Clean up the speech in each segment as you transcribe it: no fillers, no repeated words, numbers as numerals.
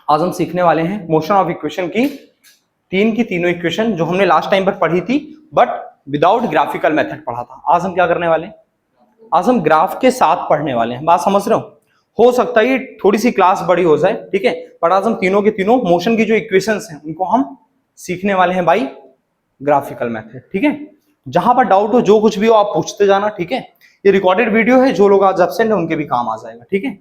आज हम सीखने वाले हैं मोशन ऑफ इक्वेशन की तीन की तीनों इक्वेशन जो हमने लास्ट टाइम पर पढ़ी थी बट विदाउट ग्राफिकल मेथड पढ़ा था। आज हम क्या करने वाले हैं, आज हम ग्राफ के साथ पढ़ने वाले हैं। बात समझ रहे हो सकता है ये थोड़ी सी क्लास बड़ी हो जाए, ठीक है, बट आज हम तीनों के तीनों मोशन की जो इक्वेशंस हैं उनको हम सीखने वाले हैं बाई ग्राफिकल मेथड, ठीक है। जहां पर डाउट हो, जो कुछ भी हो आप पूछते जाना, ठीक है। ये रिकॉर्डेड वीडियो है, जो लोग आज एब्सेंट है उनके भी काम आ जाएगा, ठीक है।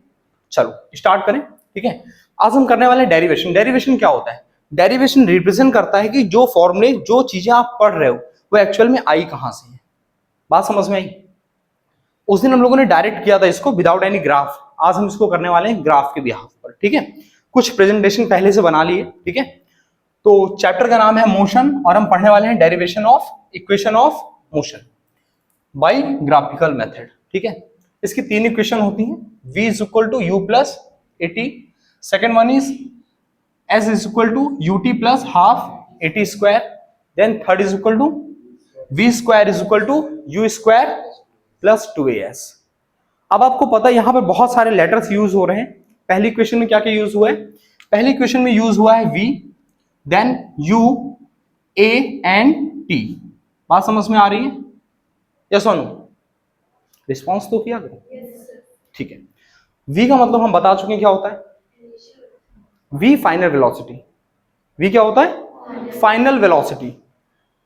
चलो स्टार्ट करें, ठीक है। आज हम करने वाले डेरिवेशन। डेरिवेशन क्या होता है? डेरिवेशन रिप्रेजेंट करता है कि जो फॉर्मूले, जो चीजें आप पढ़ रहे हो वो एक्चुअल में आई कहां से है। बात समझ में आई? उस दिन हम लोगों ने डायरेक्ट किया था इसको विदाउट एनी ग्राफ। आज हम इसको करने वाले हैं ग्राफ के बिहाफ पर, ठीक है। कुछ प्रेजेंटेशन पहले से बना लिए, ठीक है। तो चैप्टर का नाम है मोशन और हम पढ़ने वाले हैं derivation of equation of motion by graphical method, ठीक है। इसकी तीन इक्वेशन होती हैं, v is equal to U plus AT, second one is s is equal to ut plus half AT square, then third is equal to v square is equal to u square plus 2as। अब आपको पता है यहां पर बहुत सारे letters use हो रहे हैं। पहली इक्वेशन में क्या क्या यूज हुआ है? पहली इक्वेशन में यूज हुआ है v, then u, a and t। बात समझ में आ रही है? यस और नो? रिस्पॉन्स तो किया करो, ठीक है। v का मतलब हम बता चुके हैं क्या होता है। v final velocity. v क्या होता है? Final velocity.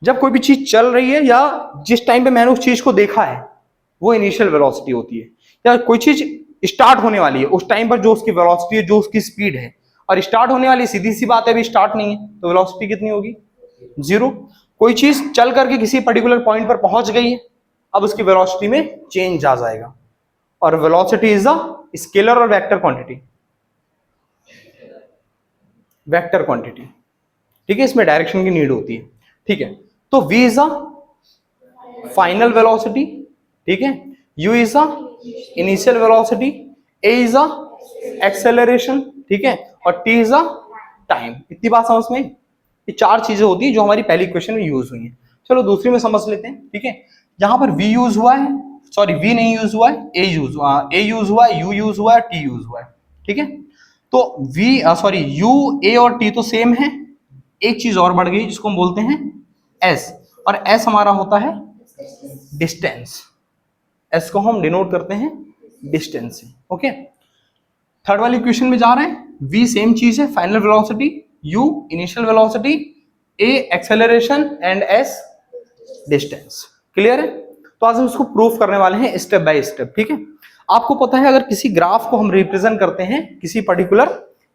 जब कोई भी चीज चल रही है या जिस टाइम पे मैंने उस चीज को देखा है वो इनिशियल वेलोसिटी होती है। या कोई चीज स्टार्ट होने वाली है उस टाइम पर जो उसकी वेलोसिटी है, जो उसकी स्पीड है, और स्टार्ट होने वाली सीधी सी बात है, अभी स्टार्ट नहीं है तो वेलोसिटी कितनी होगी? जीरो। कोई चीज चल करके किसी पर्टिकुलर पॉइंट पर पहुंच गई है, अब उसकी वेलोसिटी में चेंज आ जाएगा। और वेलोसिटी इज अ स्केलर और वेक्टर क्वांटिटी। वेक्टर क्वांटिटी, ठीक है। इसमें डायरेक्शन की नीड होती है, ठीक है। तो v is a final velocity, ठीक है। u is a initial velocity, a is a acceleration, ठीक है, और t इज अ टाइम। इतनी बात समझ में? ये चार चीजें होती है जो हमारी पहली इक्वेशन में यूज हुई है। चलो दूसरी में समझ लेते हैं, ठीक है। यहां पर v यूज हुआ है, सॉरी v नहीं यूज हुआ है, a यूज हुआ है, u यूज हुआ है, t यूज हुआ है, ठीक है। तो u, a और t तो सेम है। एक चीज और बढ़ गई जिसको हम बोलते हैं s, और s हमारा होता है डिस्टेंस। s को हम डिनोट करते हैं डिस्टेंस से, ओके। थर्ड वाली इक्वेशन में जा रहे हैं, v सेम चीज है, final velocity, u initial velocity, a acceleration and s distance. Clear है? तो आज हम इसको प्रूफ करने वाले हैं स्टेप बाय स्टेप, ठीक है। आपको पता है अगर किसी ग्राफ को हम रिप्रेजेंट करते हैं किसी पर्टिकुलर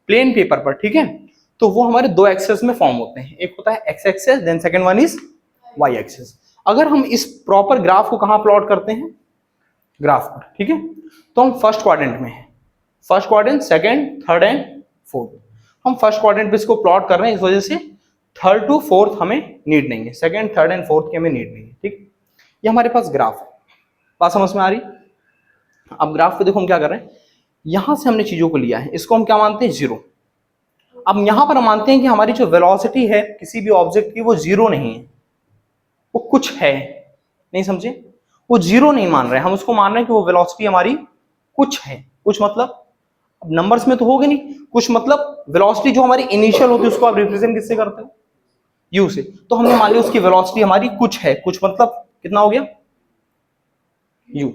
प्लेन पेपर पर, ठीक है, तो वो हमारे दो एक्सेस में फॉर्म होते हैं। एक होता है X axis, then second one is Y axis. अगर हम इस प्रॉपर ग्राफ को कहां प्लॉट करते हैं? ग्राफ पर, ठीक है। तो हम फर्स्ट क्वाड्रेंट में हैं, first quadrant, second, third and fourth. हम फर्स्ट क्वाड्रेंट पे इसको प्लॉट कर रहे हैं, इस वजह से थर्ड टू फोर्थ हमें नीड नहीं है, सेकंड, थर्ड एंड फोर्थ की हमें नीड नहीं है, ठीक। ये हमारे पास ग्राफ है। बात समझ में आ रही? अब ग्राफ पे देखो हम क्या कर रहे हैं, यहां से हमने चीजों को लिया है, इसको हम क्या मानते हैं? जीरो। अब यहां पर हम मानते हैं कि हमारी जो वेलोसिटी है किसी भी ऑब्जेक्ट की वो जीरो नहीं है, वो कुछ है। नहीं समझे? वो जीरो नहीं मान रहे, हम उसको मान रहे हैं कि वो वेलोसिटी हमारी कुछ है। कुछ मतलब अब नंबर्स में तो होगा नहीं, कुछ मतलब वेलोसिटी जो हमारी इनिशियल होती है उसको आप रिप्रेजेंट किससे करते हो? यू से। तो हमने मान लिया उसकी वेलोसिटी हमारी कुछ है, कुछ मतलब कितना हो गया? यू,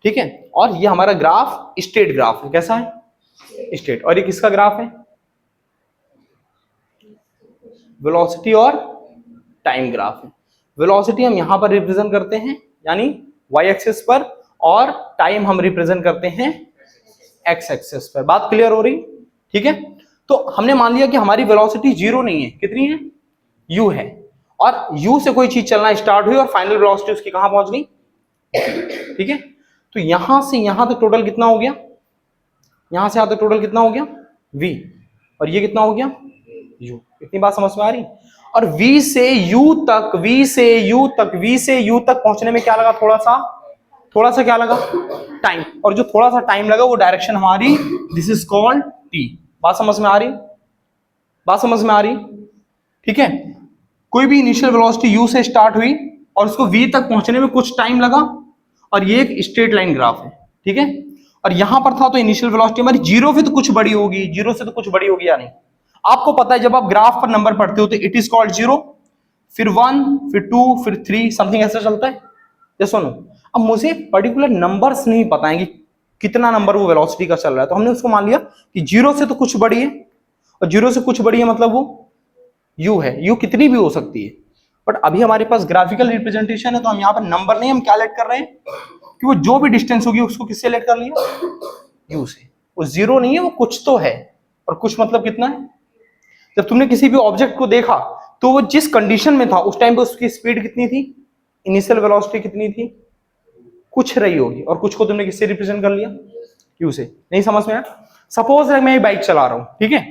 ठीक है। और ये हमारा ग्राफ स्टेट ग्राफ है। कैसा है? स्टेट। और ये किसका ग्राफ है? वेलोसिटी और टाइम ग्राफ है। वेलोसिटी हम यहां पर रिप्रेजेंट करते हैं यानी y एक्सिस पर, और टाइम हम रिप्रेजेंट करते हैं x एक्सिस पर। बात क्लियर हो रही? ठीक है। तो हमने मान लिया कि हमारी वेलोसिटी जीरो नहीं है, कितनी है? u है, और u से कोई चीज चलना स्टार्ट हुई और फाइनल वेलोसिटी उसकी कहां पहुंच गई? ठीक है। तो यहां से यहां तक टोटल कितना हो गया? यहां से यहां तक टोटल कितना हो गया? v, और ये कितना हो गया? u। इतनी बात समझ में आ रही? और v से u तक, v से u तक पहुंचने में क्या लगा? थोड़ा सा क्या लगा? टाइम। और जो थोड़ा सा टाइम लगा वो डायरेक्शन हमारी, दिस इज कॉल्ड t। बात समझ में आ रही? बात समझ में आ रही? ठीक है। कोई भी इनिशियल वेलोसिटी u से स्टार्ट हुई और उसको v तक पहुंचने में कुछ टाइम लगा, और ये एक स्ट्रेट लाइन ग्राफ है, ठीक है। और यहां पर था तो इनिशियल वेलोसिटी हमारी जीरो से तो कुछ बड़ी होगी, जीरो से तो कुछ बड़ी होगी या नहीं। आपको पता है जब आप ग्राफ पर नंबर पढ़ते हो तो इट इज कॉल्ड जीरो, फिर 1, फिर 2, फिर 3, समथिंग ऐसा चलता है। यस और नो। अब मुझे पर्टिकुलर नंबर्स नहीं पता है कि कितना नंबर वो वेलोसिटी का चल रहा है, तो हमने उसको मान लिया कि जीरो से तो कुछ बड़ी है, और जीरो से कुछ बड़ी है मतलब वो u है। u कितनी भी हो सकती है, बट अभी हमारे पास ग्राफिकल रिप्रेजेंटेशन है तो हम यहाँ पर नंबर नहीं, हम क्या लेट कर रहे हैं कि वो जो भी डिस्टेंस होगी उसको किससे लेट कर लिया, u से। वो जीरो नहीं है, वो कुछ तो है, और कुछ मतलब कितना है। जब तुमने किसी भी ऑब्जेक्ट को देखा तो वो जिस कंडीशन में था उस टाइम पे उसकी स्पीड कितनी थी, इनिशियल वेलोसिटी कितनी थी, कुछ रही होगी, और कुछ को तुमने किससे रिप्रेजेंट कर लिया, u से। नहीं समझ में आया। सपोज मैं ये बाइक चला रहा हूं, ठीक है,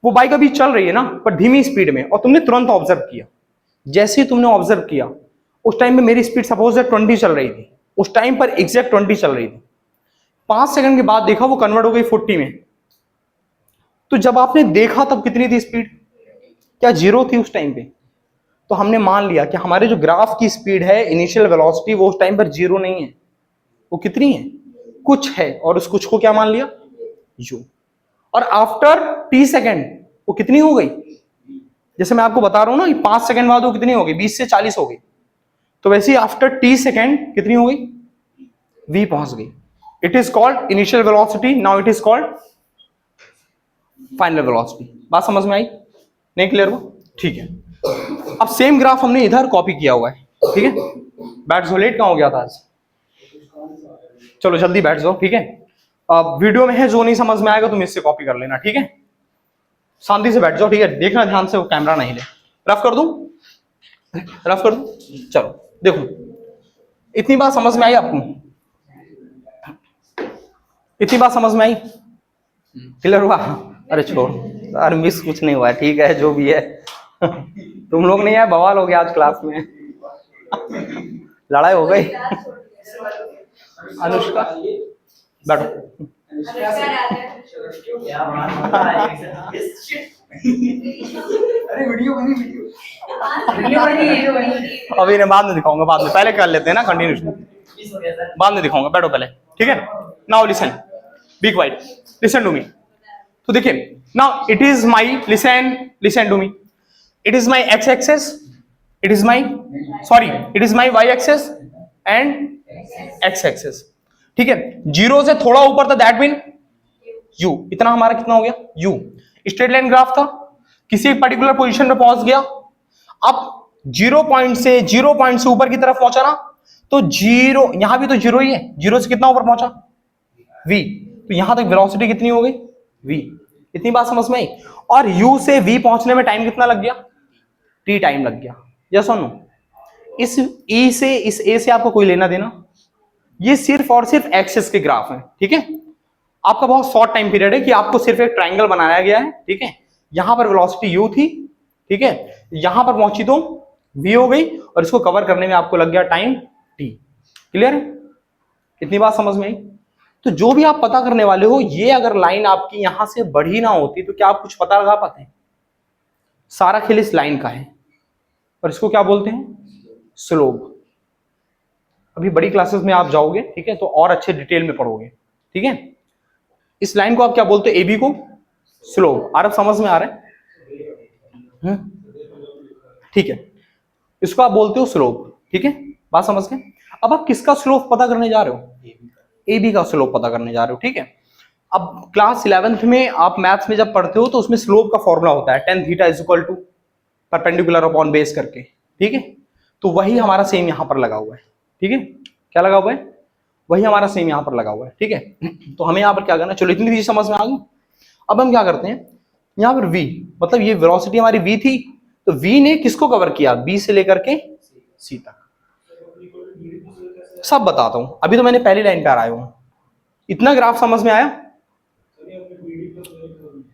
वो बाइक अभी चल रही है ना पर धीमी स्पीड में, और तुमने तुरंत ऑब्जर्व किया। जैसे ही तुमने ऑब्जर्व किया उस टाइम में मेरी स्पीड सपोज 20 चल रही थी, उस टाइम पर एग्जैक्ट 20 चल रही थी। 5 सेकंड के बाद देखा वो कन्वर्ट हो गई 40 में। तो जब आपने देखा तब कितनी थी स्पीड, क्या जीरो थी उस टाइम पे। तो हमने मान लिया कि हमारे जो ग्राफ की स्पीड है इनिशियल वेलोसिटी वो उस टाइम पर जीरो नहीं है, वो कितनी है, कुछ है, और उस कुछ को क्या मान लिया, u। और आफ्टर t सेकेंड वो कितनी हो गई, जैसे मैं आपको बता रहा हूं ना 5 सेकंड बाद वो कितनी हो गई, 20 से 40 हो गई। तो वैसे ही आफ्टर t सेकेंड कितनी हो गई, v पहुंच गई। It is called initial velocity, now it is called final velocity. बात समझ में आई, नहीं क्लियर हुआ, ठीक है। अब सेम ग्राफ हमने इधर कॉपी किया हुआ है, ठीक है। बैठ जाओ, लेट कहां हो गया था आज, चलो जल्दी बैठ जाओ, ठीक है। अब वीडियो में है, जो नहीं समझ में आएगा तुम इससे कॉपी कर लेना, ठीक है। शांति से बैठ जाओ, ठीक है, देखना ध्यान से, वो कैमरा नहीं ले। रफ कर दूं, रफ कर दूं, चलो देखो, इतनी बात समझ में आई आपको, इतनी बात समझ में आई, क्लियर हुआ। अरे छोड़ यार, मिस कुछ नहीं हुआ है, ठीक है, जो भी है। तुम लोग नहीं आए, बवाल हो गया आज क्लास में। लड़ाई हो गई। अनुष्का बैठो। अरे वीडियो बनी, अभी इन्हें बाद में दिखाऊंगा, बाद में, पहले कर लेते हैं ना कंटिन्यूशन, बाद में दिखाऊंगा, बैठो पहले, ठीक है। Now listen, be quiet, listen to me. तो देखिए, now it is my, listen to me, it is my X axis, it is my, sorry, it is my Y axis and X axis, ठीक है। Zero से थोड़ा ऊपर था that mean u, इतना हमारा कितना हो गया, u। स्ट्रेट लाइन ग्राफ था, किसी एक पर्टिकुलर पोजीशन पे पहुंच गया, अब 0 पॉइंट से ऊपर की तरफ पहुंचा ना, तो जीरो, यहां भी तो जीरो ही है, जीरो से कितना ऊपर पहुंचा, v। तो यहां तक वेलोसिटी कितनी हो गई, v। इतनी बात समझ में आई। और u से v पहुंचने में टाइम कितना लग गया, t टाइम लग गया। यस और नो। इस e से, इस a से आपको कोई लेना देना, ये सिर्फ और सिर्फ एक्सिस के ग्राफ है, ठीक है। आपका बहुत शॉर्ट टाइम पीरियड है कि आपको सिर्फ एक ट्रायंगल बनाया गया है, ठीक है। यहां पर वेलोसिटी u थी, ठीक है, यहां पर पहुंची तो v हो गई, और इसको कवर करने में आपको लग गया टाइम t। क्लियर है, इतनी बात समझ में आई। तो जो भी आप पता करने वाले हो, ये अगर लाइन आपकी यहां से बढ़ी ना होती तो क्या आप कुछ पता लगा पाते हैं। सारा खेल इस लाइन का है, और इसको क्या बोलते हैं, स्लोप। अभी बड़ी क्लासेस में आप जाओगे, ठीक है, तो और अच्छे डिटेल में पढ़ोगे, ठीक है। इस लाइन को आप क्या बोलते हो, ए बी को स्लोप। आरब समझ में आ रहा है, ठीक है, इसको आप बोलते हो स्लोप, ठीक है, बात समझ गए। अब आप किसका स्लोप पता करने जा रहे हो, ए बी का स्लोप पता करने जा रहे हो, ठीक है। अब क्लास 11th में आप मैथ्स में जब पढ़ते हो तो उसमें स्लोप का फॉर्मूला होता है tan theta is equal to perpendicular upon base करके, ठीक है। तो वही हमारा सेम यहां पर लगा हुआ है, ठीक है, क्या लगा हुआ है, वही हमारा सेम यहां पर लगा हुआ है, ठीक है। तो हमें यहां पर क्या करना है, चलो इतनी चीज समझ में आ गई। अब हम क्या करते हैं, यहां पर v, मतलब ये वेलोसिटी हमारी v थी, तो v ने किसको कवर किया, b से लेकर के c तक। सब बताता हूं, अभी तो मैंने पहली लाइन पर आया हूं। इतना ग्राफ समझ में आया,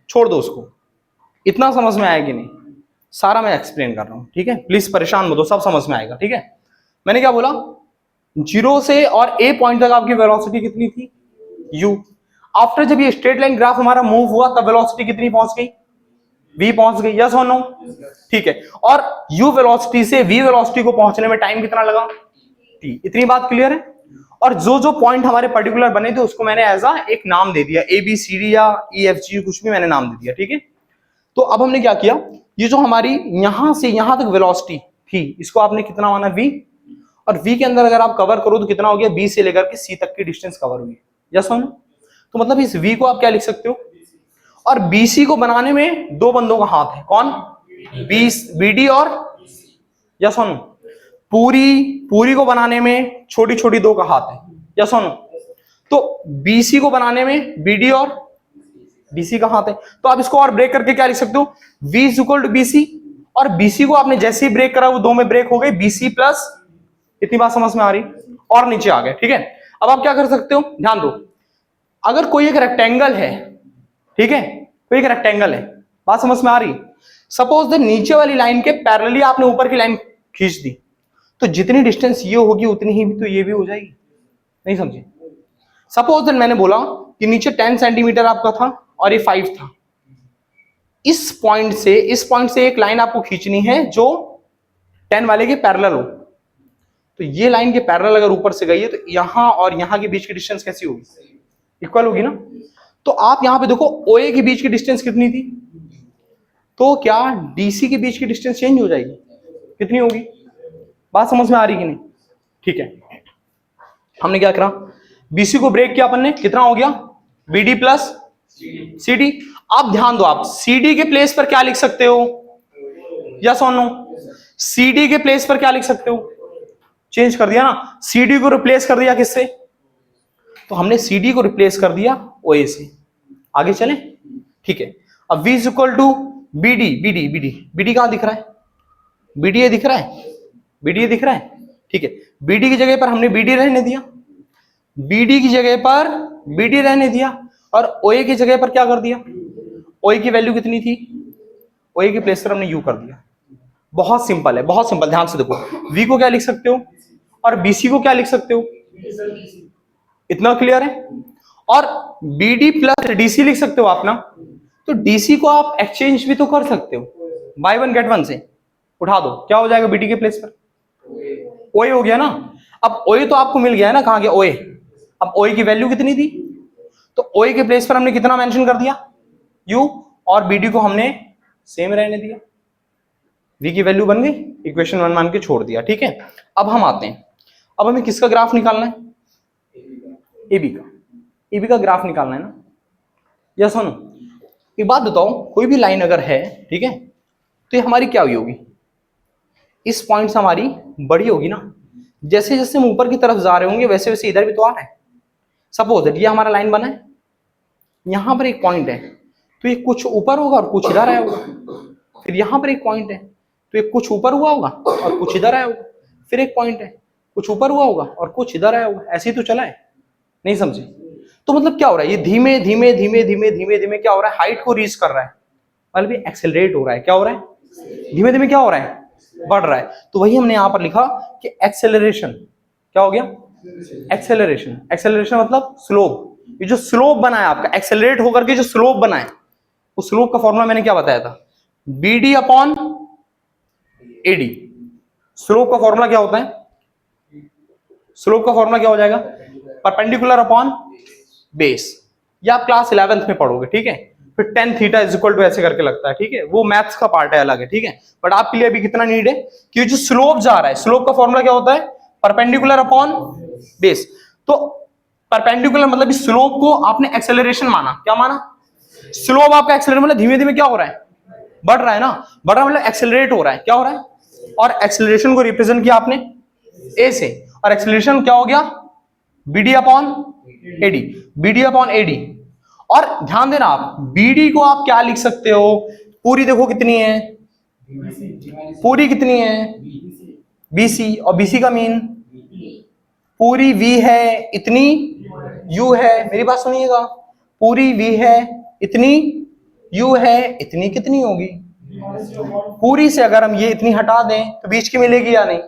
छोड़ दो उसको, इतना समझ में आया कि नहीं, सारा मैं एक्सप्लेन कर रहा हूं, ठीक है। प्लीज परेशान मत हो, सब समझ में आएगा, ठीक है। मैंने क्या बोला, जीरो से और ए पॉइंट तक आपकी वेलोसिटी कितनी थी, u। आफ्टर जब ये स्ट्रेट लाइन ग्राफ हमारा मूव हुआ तब वेलोसिटी कितनी पहुंच गई, v पहुंच गई। यस और नो, ठीक है। और u वेलोसिटी से v वेलोसिटी को पहुंचने में टाइम कितना लगा, t। इतनी बात क्लियर है। और जो जो पॉइंट हमारे पर्टिकुलर बने थे उसको मैंने एज एक नाम दे दिया, ए बी सी डी या ई एफ जी, कुछ भी मैंने नाम दे दिया, ठीक है। तो अब हमने क्या किया, ये जो हमारी यहां से यहां तक वेलोसिटी थी, इसको आपने कितना माना, v, और v के अंदर अगर आप कवर करो तो कितना हो गया, b से लेकर के c तक की डिस्टेंस कवर हुई, यस और नो। तो मतलब इस v को आप क्या लिख सकते हो, और bc को बनाने में दो बंदों का हाथ है, कौन, bd और, यस और नो। पूरी को बनाने में छोटी छोटी दो का हाथ है, यस और नो। तो bc को बनाने में bd और bc का हाथ है। तो आप इसको और ब्रेक करके क्या लिख सकते हो, v is equal to bc, और bc को आपने जैसे ही ब्रेक करा वो दो में ब्रेक हो गए, bc प्लस, इतनी बात समझ में आ रही, और नीचे आ गए, ठीक है। अब आप क्या कर सकते हो, ध्यान दो, अगर कोई एक रेक्टेंगल है, ठीक है, कोई एक रेक्टेंगल है, बात समझ में आ रही, सपोज द नीचे वाली लाइन के पैरेलली आपने ऊपर की लाइन खींच दी, तो जितनी डिस्टेंस ये होगी उतनी ही तो ये भी हो जाएगी, नहीं समझे। सपोज दैट मैंने बोला कि नीचे 10 सेंटीमीटर आपका था और ये 5 था, इस पॉइंट से एक लाइन आपको खींचनी है जो 10 वाले के पैरेलल हो। तो ये लाइन के पैरेलल अगर ऊपर से गई है तो यहां और यहां के बीच की डिस्टेंस कैसी होगी, इक्वल होगी ना। तो आप यहां पे देखो OA के बीच की डिस्टेंस कितनी थी, तो क्या DC के बीच की डिस्टेंस चेंज हो जाएगी, कितनी होगी, बात समझ में आ रही कि नहीं, ठीक है। हमने क्या करा, BC को ब्रेक किया अपन ने, कितना हो गया, BD प्लस CD। अब ध्यान दो, आप CD के प्लेस पर क्या लिख सकते हो, यस और नो, CD के प्लेस पर क्या लिख सकते हो, चेंज कर दिया ना, CD को रिप्लेस कर दिया किससे, तो हमने CD को रिप्लेस कर दिया OA से, आगे चले, ठीक है। अब V is equal to BD कहां दिख रहा है, BD ये दिख रहा है, BD ये दिख रहा है, ठीक है। BD की जगह पर हमने BD रहने दिया, BD की जगह पर BD रहने दिया, और OA की जगह पर क्या कर दिया, OA की वैल्यू कितनी थी, OA के प्लेस पर हमने U कर दिया। बहुत सिंपल है, बहुत सिंपल, ध्यान से देखो, V को क्या लिख सकते हो और BC को क्या लिख सकते हो, इतना क्लियर है। और BD प्लस DC लिख सकते हो आप ना, तो DC को आप एक्सचेंज भी तो कर सकते हो, बाय वन गेट वन से उठा दो, क्या हो जाएगा BD के प्लेस पर, OA हो गया ना। अब OA तो आपको मिल गया है ना, कहां गया OA, अब OA की वैल्यू कितनी थी, तो OA के प्लेस पर हमने कितना मेंशन कर दिया, U, और BD को हमने सेम रहने दिया, V की वैल्यू बन गई, इक्वेशन 1 मान के छोड़ दिया, ठीक है। अब हम आते हैं, अब हमें किसका ग्राफ निकालना है, AB का ग्राफ निकालना है ना, यस और नो। एक बात बताओ, कोई भी लाइन अगर है, ठीक है, तो ये हमारी क्या हुई होगी, इस पॉइंट से हमारी बड़ी होगी ना, जैसे जैसे हम ऊपर की तरफ जा रहे होंगे वैसे वैसे इधर भी तो आ रहा है। सपोज ये हमारा लाइन बना है, यहां पर एक पॉइंट है, तो ये कुछ ऊपर होगा और कुछ इधर आया होगा, फिर यहां पर एक पॉइंट है, तो ये कुछ ऊपर हुआ होगा और कुछ इधर आया होगा, फिर एक पॉइंट है, कुछ ऊपर हुआ होगा और कुछ इधर आया होगा, ऐसे ही तो चला है, नहीं समझे। तो मतलब क्या हो रहा है, ये धीमे धीमे धीमे धीमे धीमे धीमे क्या हो रहा है, हाइट को रीच कर रहा है, मतलब ये एक्सेलरेट हो रहा है, क्या हो रहा है, धीमे धीमे क्या हो रहा है, बढ़ रहा है। तो वही हमने यहां पर लिखा कि एक्सेलरेशन, क्या हो गया, एक्सेलरेशन, एक्सेलरेशन मतलब स्लोप, ये जो स्लोप बना है आपका, एक्सेलरेट होकर के जो स्लोप बना है, उस स्लोप का फॉर्मूला मैंने क्या बताया था, BD अपॉन AD। स्लोप का फॉर्मूला क्या होता है, स्लोप का फॉर्मूला क्या हो जाएगा, परपेंडिकुलर अपॉन बेस, ये आप क्लास 11th में पढ़ोगे, ठीक है। फिर tan theta is equal to ऐसे करके लगता है, ठीक है, वो मैथ्स का पार्ट है, अलग है, ठीक है। बट आपके लिए अभी कितना नीड है कि जो स्लोप जा रहा है, स्लोप का फॉर्मूला क्या होता है, परपेंडिकुलर अपॉन बेस। तो परपेंडिकुलर मतलब इस स्लोप को आपने एक्सेलरेशन माना, क्या माना, स्लोप आपका एक्सेलरेट मतलब धीमे धीमे क्या हो रहा है, बढ़ रहा है ना, बढ़ रहा है मतलब एक्सेलरेट हो रहा है, क्या हो रहा है, और एक्सेलरेशन को रिप्रेजेंट किया आपने A से, और एक्सेलरेशन क्या हो गया, BD upon AD, BD upon AD। और ध्यान देना आप, BD को आप क्या लिख सकते हो, पूरी देखो कितनी है, पूरी कितनी है BC, और BC का मीन पूरी V है इतनी U है, मेरी बात सुनिएगा, पूरी V है इतनी U है इतनी, कितनी होगी, पूरी से अगर हम ये इतनी हटा दें तो बीच की मिलेगी या नहीं,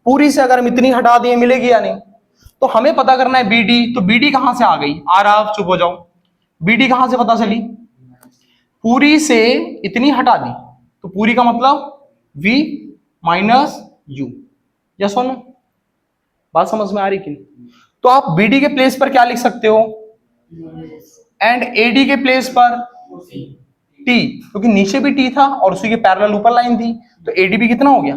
पूरी से अगर हम इतनी हटा दें मिलेगी या नहीं। तो हमें पता करना है BD, तो BD कहां से आ गई, आप चुप हो जाओ, BD कहां से पता चली, पूरी से इतनी हटा दी, तो पूरी का मतलब V माइनस U, यस और नो, बात समझ में आ रही कि नहीं। तो आप BD के प्लेस पर क्या लिख सकते हो, एंड AD के प्लेस पर T, क्योंकि नीचे भी T था और उसी के पैरेलल ऊपर लाइन थी, तो AD भी कितना हो गया।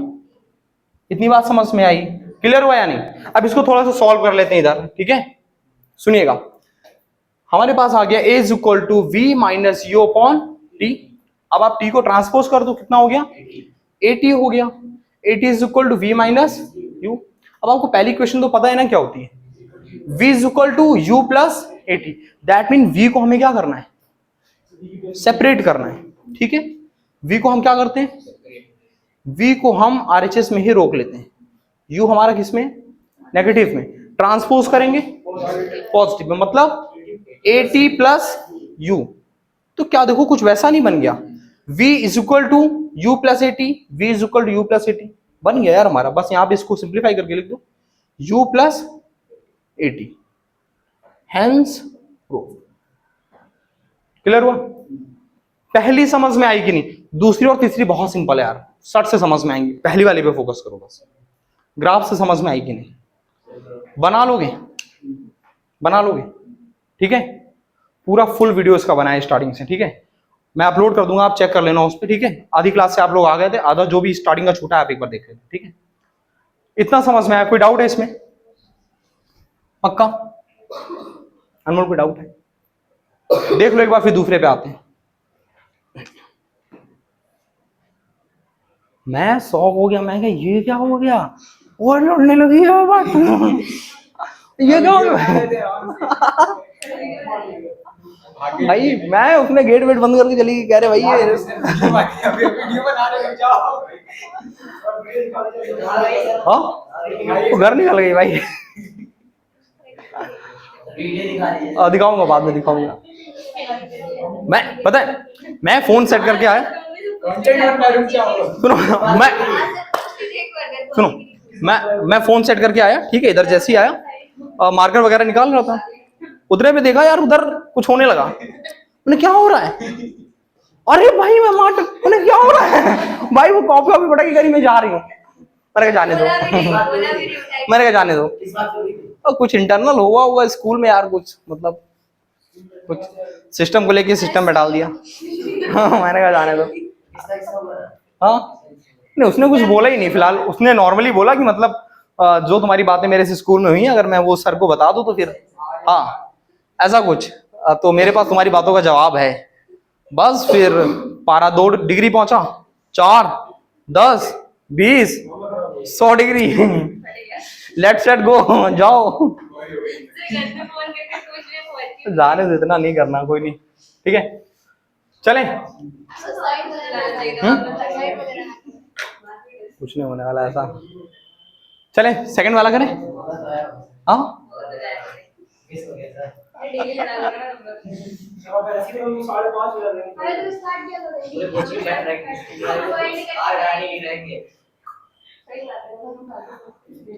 इतनी बात समझ में आई, क्लियर हुआ या नहीं। अब इसको थोड़ा सा सॉल्व कर लेते हैं इधर, ठीक है। सुनिएगा, हमारे पास आ गया A is equal to V minus U upon T। अब आप T को ट्रांसपोज कर दो, कितना हो गया, AT हो गया। AT is equal to V minus U। अब आपको पहली क्वेश्चन तो पता है ना क्या होती है, V is equal to U plus AT। That mean V को हमें क्या करना है, सेपरेट करना है, ठीक है। V को हम क्या करते हैं, V को हम RHS में ही रोक लेते हैं, U हमारा किस में, नेगेटिव में, ट्रांसपोज करेंगे पॉजिटिव में, मतलब AT प्लस U। तो क्या देखो कुछ वैसा नहीं बन गया, V is equal to U plus AT, V is equal to U plus AT बन गया यार हमारा। बस यहां पे इसको सिंप्लीफाई करके लिख दो, U plus AT, hence proof. Clear हुआ। पहली समझ में आई कि नहीं, दूसरी और तीसरी बहुत सिंपल है यार, सट से समझ में आएंगी, पहली वाली पे फोकस करो बस। ग्राफ से समझ में आई कि नहीं, बना लोगे, बना लोगे, ठीक है। पूरा फुल वीडियो इसका बनाया स्टार्टिंग से, ठीक है। मैं अपलोड कर दूंगा, आप चेक कर लेना उस पर, ठीक है। आधी क्लास से आप लोग आ गए थे, आधा जो भी स्टार्टिंग का छूटा है आप एक बार देख लेना, ठीक है। इतना समझ में आया, कोई डाउट है इसमें, पक्का। अनमोल कोई डाउट है, देख लो एक बार, फिर दूसरे पे आते हैं। मैं शॉक हो गया, मैं क्या ये क्या हो गया, और लड़ने लगी है बात ये क्या हो गया भाई। मैं उसने गेट वेट बंद करके चली गई, कह रहे भाई ये हाँ घर निकल गई भाई। दिखाऊंगा बाद में, दिखाऊंगा। मैं पता है, मैं फोन सेट करके आया, सुनो सुनो, मैं फोन सेट करके आया, ठीक है। इधर जैसे ही आया मार्कर वगैरह निकाल रहा था, उधर पे देखा यार उधर कुछ होने लगा। मैंने क्या हो रहा है, अरे भाई मैं मार, मैंने क्या हो रहा है भाई, वो कॉपी वॉपी पटा के करी, मैं जा रही हूँ। मैंने कहा जाने दो मैंने कहा जाने दो, और कुछ इंटरनल हुआ हुआ स्कूल में यार, कुछ मतलब कुछ सिस्टम को लेके सिस्टम में डाल दिया। हाँ मैंने कहा जाने दो। हाँ नहीं, उसने कुछ बोला ही नहीं फिलहाल, उसने नॉर्मली बोला कि मतलब जो तुम्हारी बातें मेरे से स्कूल में हुई, अगर मैं वो सर को बता दूं तो फिर हाँ ऐसा कुछ, तो मेरे पास तुम्हारी बातों का जवाब है। बस फिर पारा 2 डिग्री पहुंचा, 4, 10, 20, 100 डिग्री लेट्स लेट गो, जाओ जाने से इतना नहीं करना, कोई नहीं, ठीक है। चलें, कुछ नहीं होने वाला ऐसा। चलें सेकंड वाला करें, हाँ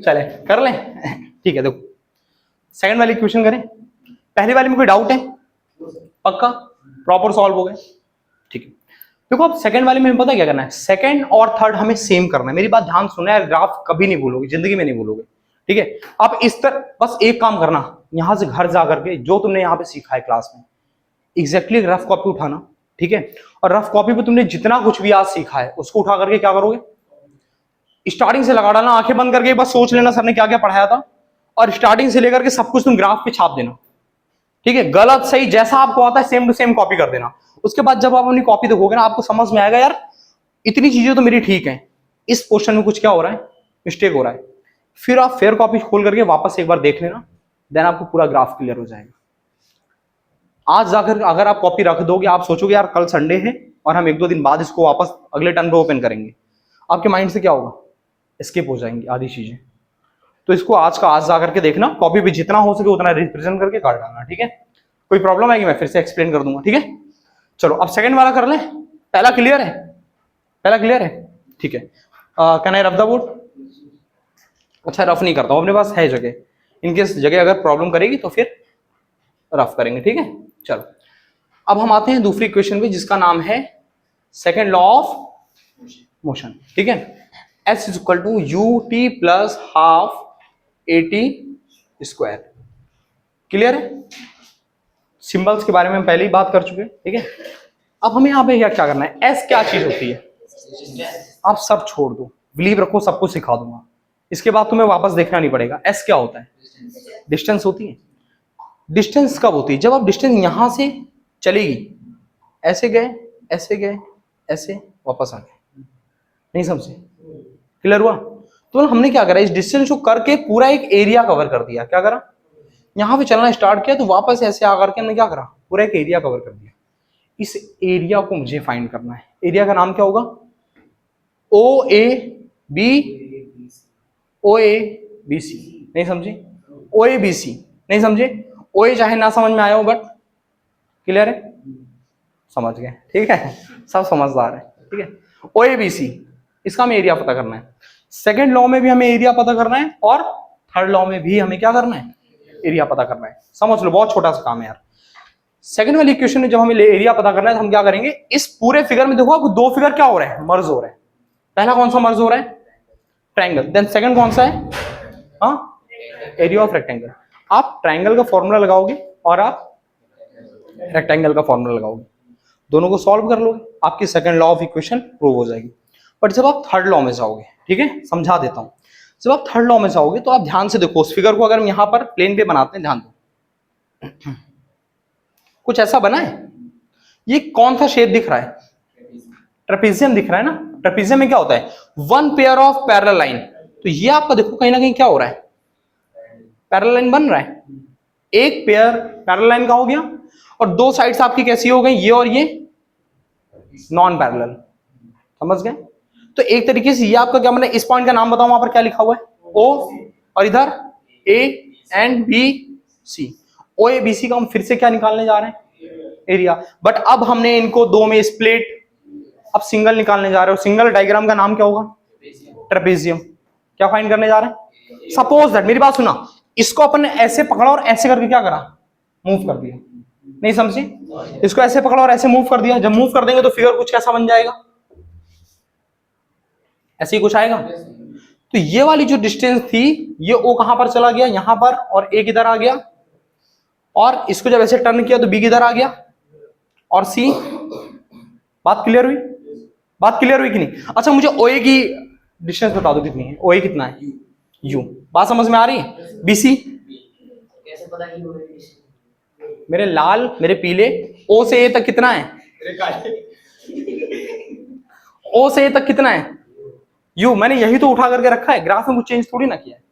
चले कर लें, ठीक है। देखो सेकंड वाली क्वेश्चन करें, पहली वाली में कोई डाउट है, पक्का प्रॉपर सॉल्व हो गए, ठीक है। देखो अब सेकंड वाले में हमें पता क्या करना है, सेकंड और थर्ड हमें सेम करना है। मेरी बात ध्यान सुनना है, ग्राफ कभी नहीं भूलोगे, जिंदगी में नहीं भूलोगे, ठीक है। आप इस तरह बस एक काम करना, यहां से घर जा करके जो तुमने यहाँ पे सीखा है क्लास में, एग्जैक्टली रफ कॉपी उठाना, ठीक है। और रफ कॉपी पे तुमने जितना कुछ भी आज सीखा है उसको उठा करके क्या करोगे, स्टार्टिंग से लगा डालना, आंखें बंद करके बस सोच लेना सर ने क्या क्या पढ़ाया था, और स्टार्टिंग से लेकर के सब कुछ तुम ग्राफ पे छाप देना, ठीक है। गलत सही जैसा आपको आता है सेम टू सेम कॉपी कर देना। उसके बाद जब आप अपनी कॉपी देखोगे ना, आपको समझ में आएगा यार इतनी चीजें तो मेरी ठीक है, इस क्वेश्चन में कुछ क्या हो रहा है, मिस्टेक हो रहा है। फिर आप फेयर कॉपी खोल करके वापस एक बार देख लेना, देन आपको पूरा ग्राफ क्लियर हो जाएगा। आज जाकर अगर आप कॉपी रख दोगे, आप सोचोगे यार कल संडे है और हम 1-2 दिन बाद इसको वापस अगले टर्न पे ओपन करेंगे, आपके माइंड से क्या होगा, स्किप हो जाएंगी आधी चीजें। तो इसको आज का आज जाकर के देखना, कॉपी पे जितना हो सके उतना रिप्रेजेंट करके काट डालना, ठीक है। कोई प्रॉब्लम आएगी मैं फिर से एक्सप्लेन कर दूंगा, ठीक है। चलो अब सेकंड वाला कर लें, पहला क्लियर है, पहला क्लियर है, ठीक है। Can I rough the board, अच्छा रफ नहीं करता हूं, अपने पास है जगह, इनकेस जगह अगर प्रॉब्लम करेगी तो फिर रफ करेंगे, ठीक है। चलो अब हम आते हैं दूसरी इक्वेशन पे जिसका नाम है सेकंड लॉ ऑफ मोशन, ठीक है। S is equal to ut plus half AT square, clear है? सिंबल्स के बारे में हम पहले ही बात कर चुके हैं, ठीक है। अब हमें यहाँ पे क्या करना है, एस क्या चीज होती है, आप सब छोड़ दो, बिलीव रखो सब कुछ सिखा दूंगा, इसके बाद तुम्हें वापस देखना नहीं पड़ेगा। एस क्या होता है, डिस्टेंस होती है। डिस्टेंस कब होती है, जब आप डिस्टेंस यहां से चलेगी, ऐसे गए, ऐसे गए, ऐसे वापस आ गए, नहीं समझे? क्लियर हुआ? तो हमने क्या करा, इस डिस्टेंस को करके पूरा एक एरिया कवर कर दिया। क्या करा, यहां पे चलना स्टार्ट किया तो वापस ऐसे आकर के हमने क्या करा, पूरा एक एरिया कवर कर दिया। इस एरिया को मुझे फाइंड करना है। एरिया का नाम क्या होगा, ओ A B, O A B C, नहीं समझे? ओ ए बी सी, नहीं समझे? ओ ए चाहे ना समझ में आया हो, बट क्लियर है, समझ गए, ठीक है, सब समझदार है, ठीक है। ओ ए बी सी, इसका हमें एरिया पता करना है। सेकेंड लॉ में भी हमें एरिया पता करना है, और थर्ड लॉ में भी हमें क्या करना है, एरिया पता करना है। समझ लो, बहुत छोटा सा काम है यार। सेकंड वाली इक्वेशन में जब हमें एरिया पता करना है तो हम क्या करेंगे, इस पूरे फिगर में देखो आपको दो फिगर क्या हो रहे हैं, मर्ज हो रहे हैं। पहला कौन सा मर्ज हो रहा है, ट्रायंगल। देन सेकंड कौन सा है, हाँ, एरिया ऑफ रेक्टेंगल। आप ट्रायंगल का फॉर्मूला लगाओगे और आप रेक्टेंगल का फॉर्मूला लगाओगे, दोनों को सॉल्व कर लोगे, आपकी second law of equation prove हो जाएगी। बट जब आप थर्ड लॉ में जाओगे, ठीक है, समझा देता हूं, जब आप थर्ड लॉ में जाओगे तो आप ध्यान से देखो उस फिगर को। अगर हम यहां पर प्लेन पे बनाते हैं, ध्यान दो, कुछ ऐसा बना है, ये कौन सा शेप दिख रहा है, ट्रेपेजियम दिख रहा है ना। ट्रेपेजियम में क्या होता है, one pair of parallel line. तो ये आपका देखो कहीं ना कहीं क्या हो रहा है, पैरेलल लाइन बन रहा है। एक पेयर पैरेलल लाइन का हो गया, और दो साइड्स आपकी कैसी हो गई, ये और ये नॉन पैरेलल, समझ गए? तो एक तरीके से ये आपका क्या बना, इस पॉइंट का नाम बताओ, वहां पर क्या लिखा हुआ है, ओ, और इधर A and B C. O A B C का हम फिर से क्या निकालने जा रहे हैं, एरिया। बट अब हमने इनको दो में स्प्लिट, अब सिंगल निकालने जा रहे हो। सिंगल डायग्राम का नाम क्या होगा, ट्रेपेजियम। क्या फाइंड करने जा रहे हैं, सपोज दैट, मेरी बात सुना, इसको अपन ने ऐसे पकड़ा और ऐसे करके क्या करा, मूव कर दिया, नहीं समझे? इसको ऐसे पकड़ा और ऐसे मूव कर दिया। जब मूव कर देंगे तो फिगर कुछ कैसा बन जाएगा, ऐसे ही कुछ आएगा। तो ये वाली जो डिस्टेंस थी, ये ओ कहां पर चला गया, यहां पर, और ए किधर आ गया, और इसको जब ऐसे टर्न किया तो बी किधर आ गया, और सी। बात क्लियर हुई, बात क्लियर हुई कि नहीं? अच्छा, मुझे ओए की डिस्टेंस बता दो कितनी है, ओए कितना है, यू। बात समझ में आ रही है? बीसी कैसे पता कि मेरे लाल, मेरे पीले, ओ से ए तक कितना है, ओ से ए तक कितना है, यू। मैंने यही तो उठा करके रखा है, ग्राफ में कुछ चेंज थोड़ी ना किया है।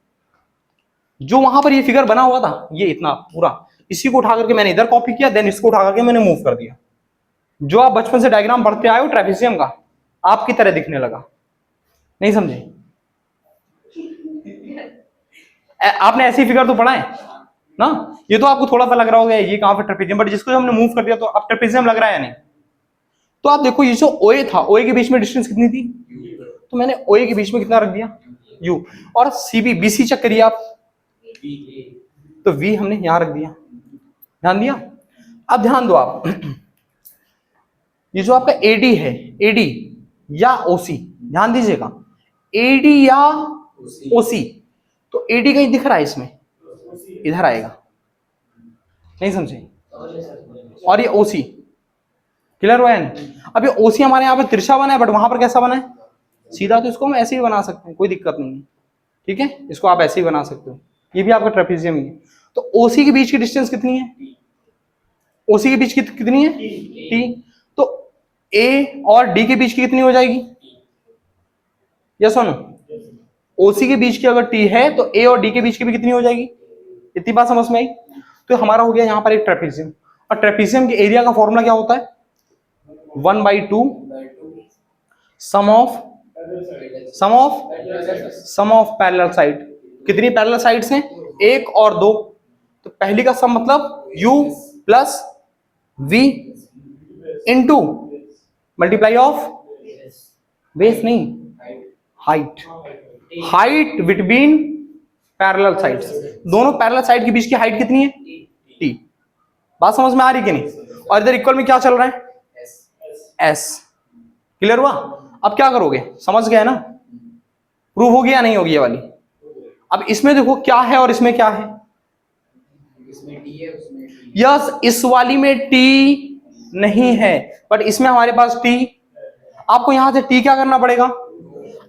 जो वहां पर ये फिगर बना हुआ था, ये इतना पूरा, इसी को उठा करके मैंने इधर कॉपी किया, देन इसको उठा करके मैंने मूव कर दिया। जो आप बचपन से डायग्राम पढ़ते आए हो ट्रेपेजियम का, आपकी तरह दिखने लगा, नहीं समझे? आपने ऐसी फिगर तो पढ़ा है ना, ये तो आपको थोड़ा सा लग रहा होगा ये कहां पर ट्रेपेजियम, बट जिसको हमने मूव कर दिया तो अब ट्रेपेजियम लग रहा है या नहीं? तो आप देखो, ये जो ओए था, ओए के बीच में डिस्टेंस कितनी थी, तो मैंने ओए के बीच में कितना रख दिया, यू। और सीबी बीसी चेक करिए आप, तो वी हमने यहां रख दिया, ध्यान दिया? अब ध्यान दो आप, ये जो आपका एडी है, एडी या ओसी, ध्यान दीजिएगा, एडी या ओसी, तो एडी कहीं दिख रहा है इसमें, इधर आएगा, नहीं समझे? और ये ओसी, क्लियर हुआ है? अब ये ओसी हमारे यहाँ पे तिरछा बना है, बट वहां पर कैसा बना है, सीधा। तो इसको हम ऐसे ही बना सकते हैं, कोई दिक्कत नहीं है, ठीक है, इसको आप ऐसे ही बना सकते हो। ये भी आपका ट्रेपेजियम ही है। तो ओसी के बीच की डिस्टेंस कितनी है, ओसी के बीच की कितनी है, टी। तो ए और डी के बीच की कितनी हो जाएगी, यस और नो? ओसी के बीच की अगर टी है तो ए और डी के बीच की भी कितनी हो जाएगी, इतनी बात समझ में आई? तो हमारा हो गया यहाँ पर एक ट्रेपेजियम। और ट्रेपेजियम के एरिया का फॉर्मूला क्या होता है, 1/2 सम ऑफ पैरेलल साइड। कितनी पैरेलल साइड्स हैं, एक और दो। तो पहली का सम मतलब u plus v into multiply of base, नहीं, height, height between parallel sides. दोनों पैरेलल साइड के बीच की हाइट कितनी है, t। बात समझ में आ रही कि नहीं? और इधर इक्वल में क्या चल रहा है, s। क्लियर हुआ? अब क्या करोगे, समझ गए ना? प्रूव हो गया नहीं होगी ये वाली? अब इसमें देखो क्या है और इसमें क्या है, इसमें टी है उसमें टी यस, इस वाली में टी नहीं है, बट इसमें हमारे पास टी। आपको यहां से टी क्या करना पड़ेगा,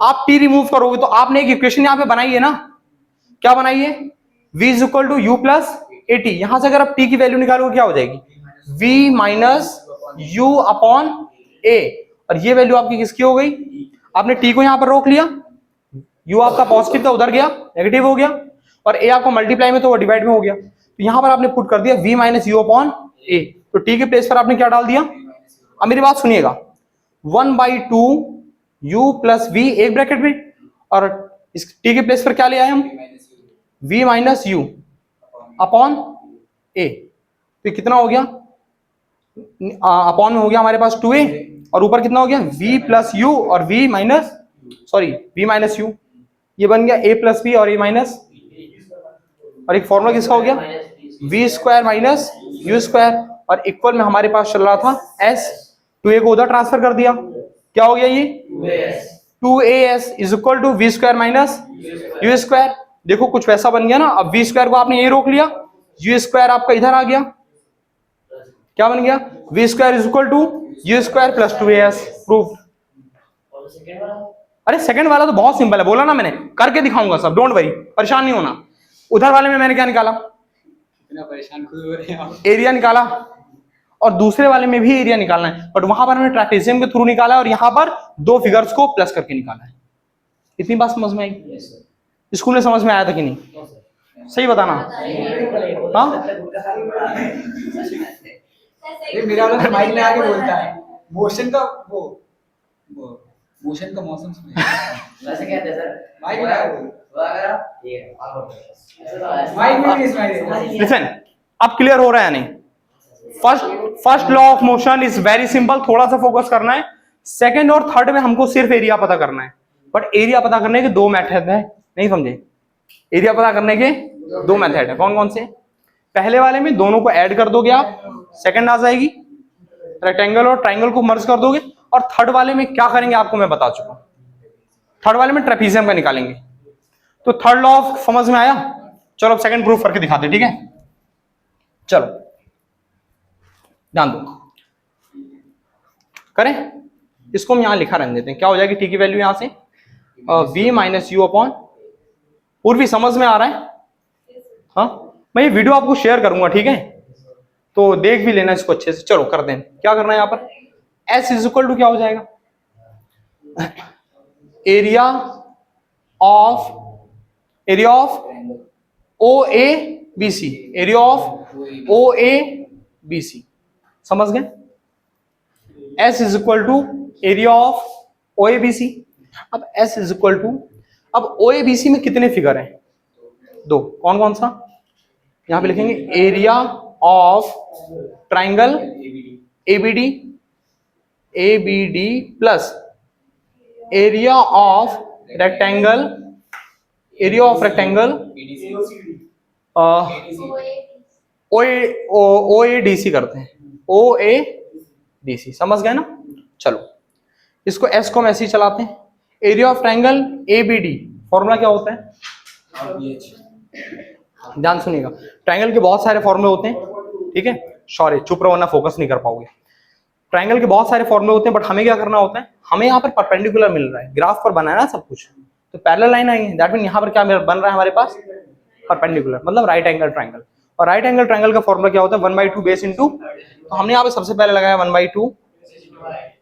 आप टी रिमूव करोगे तो आपने एक इक्वेशन यहां पे बनाई है ना, क्या बनाई है, v is equal to U plus A T. यहां से अगर आप टी की वैल्यू निकालोगे क्या हो जाएगी, v माइनस यू अपॉन ए, और ये वैल्यू आपकी किसकी हो गई, आपने टी को यहां पर रोक लिया, u आपका पॉजिटिव था उधर गया नेगेटिव हो गया, और a आपको मल्टीप्लाई में तो वो डिवाइड में हो गया, तो यहां पर आपने पुट कर दिया v माइनस यू अपॉन ए, तो t के प्लेस पर आपने क्या डाल दिया। अब मेरी बात सुनिएगा, 1/2 u प्लस v एक ब्रैकेट में, और इस t के प्लेस पर क्या ले आए हम, v माइनस यू अपॉन ए, तो ये कितना हो गया, अपॉन में हो गया हमारे पास 2a, और ऊपर कितना हो गया v प्लस यू और v minus v minus you, ये बन गया a प्लस b और a माइनस, और एक फॉर्मूला किसका हो गया v square minus U square, और इक्वल में हमारे पास चल रहा था s, 2a को उधर ट्रांसफर कर दिया, क्या हो गया ये 2as is equal to v square minus U square. देखो कुछ वैसा बन गया ना, अब v स्क्वायर को आपने यही रोक लिया, यू स्क्वायर आपका इधर आ गया, क्या बन गया v square is equal to U square plus 2as, proof. और सेकंड वाला अरे सेकंड वाला तो बहुत सिंपल है, बोला ना मैंने, करके दिखाऊंगा सब, डोंट वरी, परेशान नहीं होना। उधर वाले में मैंने क्या निकाला, इतना परेशान खुद हो रहे हैं आप। एरिया निकाला, और दूसरे वाले में भी एरिया निकालना है, बट वहां पर हमने ट्रेपेजियम के थ्रू निकाला है, और यहां पर दो फिगर्स को प्लस करके निकाला है। इतनी बात समझ में आई, स्कूल में समझ में आया था कि नहीं, सही बताना। हाँ ये मेरा वाला तो माइक में आके बोलता है मोशन का वो मोशन का मौसम सुने वैसे कहते हैं सर माइक में आके बोल वो अगर आप ये माइक में भी सुनाई देता है। लिसन, अब क्लियर हो रहा है या नहीं, first law of motion is very simple, थोड़ा सा फोकस करना है। सेकंड और थर्ड में हमको सिर्फ एरिया पता करना है, बट एरिया पता करने के दो मेथड है, नहीं समझे, एरिया पता करने के दो मेथड है, कौन कौन से, पहले वाले में दोनों को ऐड कर दोगे आप, सेकंड आ जाएगी, रेक्टेंगल और ट्राइंगल को मर्ज कर दोगे, और थर्ड वाले में क्या करेंगे आपको मैं बता चुका हूं, थर्ड वाले में ट्रेपेजियम का निकालेंगे। तो थर्ड लॉ ऑफ समझ में आया, चलो अब सेकंड प्रूफ करके दिखाते, ठीक है, चलो ध्यान दो, करें इसको हम यहां लिखा रहने देते हैं, क्या हो जाएगी टी की वैल्यू यहां से v माइनस यू अपॉन, पूर्वी समझ में आ रहा है, हाँ मैं ये वीडियो आपको शेयर करूंगा, ठीक है, तो देख भी लेना इसको अच्छे से। चलो कर दें, क्या करना है यहाँ पर, s इज इक्वल टू क्या हो जाएगा, area of O A B C, area of O A B C, समझ गए, s is equal to area of O A B C. अब s इज इक्वल टू, अब ओ ए बी सी में कितने figure हैं, दो, कौन कौन सा, यहां पे लिखेंगे area of triangle ABD plus area of rectangle O A D C करते हैं, ओ ए डी सी, समझ गए ना। चलो इसको एस को हम ऐसे ही चलाते हैं, area of triangle ABD, formula क्या होता है, ध्यान सुनिएगा, ट्राइंगल के बहुत सारे फॉर्मूले होते हैं, ठीक है, सॉरी चुप रहो वरना फोकस नहीं कर पाओगे। ट्राइंगल के बहुत सारे फॉर्मूले होते हैं, बट हमें क्या करना होता है, हमें यहाँ पर परपेंडिकुलर मिल रहा है, ग्राफ पर बनाया ना सब कुछ, तो पैरेलल लाइन आई है, दैट मीन यहाँ पर क्या बन रहा है हमारे पास, परपेंडिकुलर, मतलब राइट एंगल ट्राइंगल, और राइट एंगल ट्राइंगल का फॉर्मूला क्या होता है, 1/2 बेस इंटू, तो हमने यहाँ पे सबसे पहले लगाया 1/2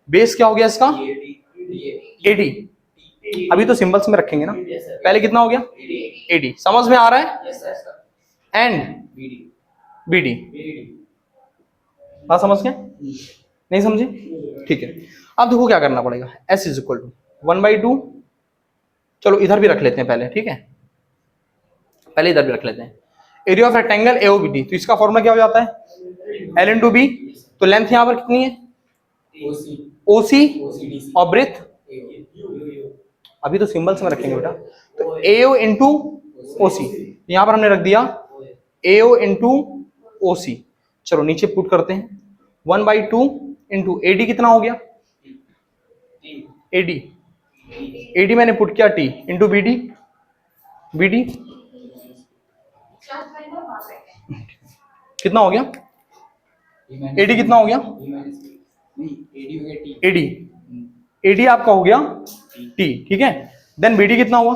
बेस, क्या हो गया इसका एडी, अभी तो सिंबल्स में रखेंगे ना, पहले कितना हो गया एडी, समझ में आ रहा है, एंड बीडी, हाँ समझ गए, नहीं समझे, ठीक है। अब देखो क्या करना पड़ेगा, s इज इक्वल टू 1/2, चलो इधर भी रख लेते हैं पहले, ठीक है, पहले इधर भी रख लेते हैं, एरिया ऑफ रेक्टेंगल एओबीडी, तो इसका फॉर्मूला क्या हो जाता है एल इंटू बी, तो लेंथ यहां पर कितनी है ओसी और ब्रेथ, अभी तो सिंबल्स में रखेंगे बेटा, तो एओ इंटू ओसी, यहां पर हमने रख दिया एओ इंटू ओसी, चलो नीचे पुट करते हैं 1/2 इंटू एडी, कितना हो गया एडी मैंने पुट किया टी इंटू बीडी कितना हो गया? एडी कितना हो गया? एडी हो गया टी। एडी, एडी आपका हो गया टी, ठीक है। देन बीडी कितना हुआ?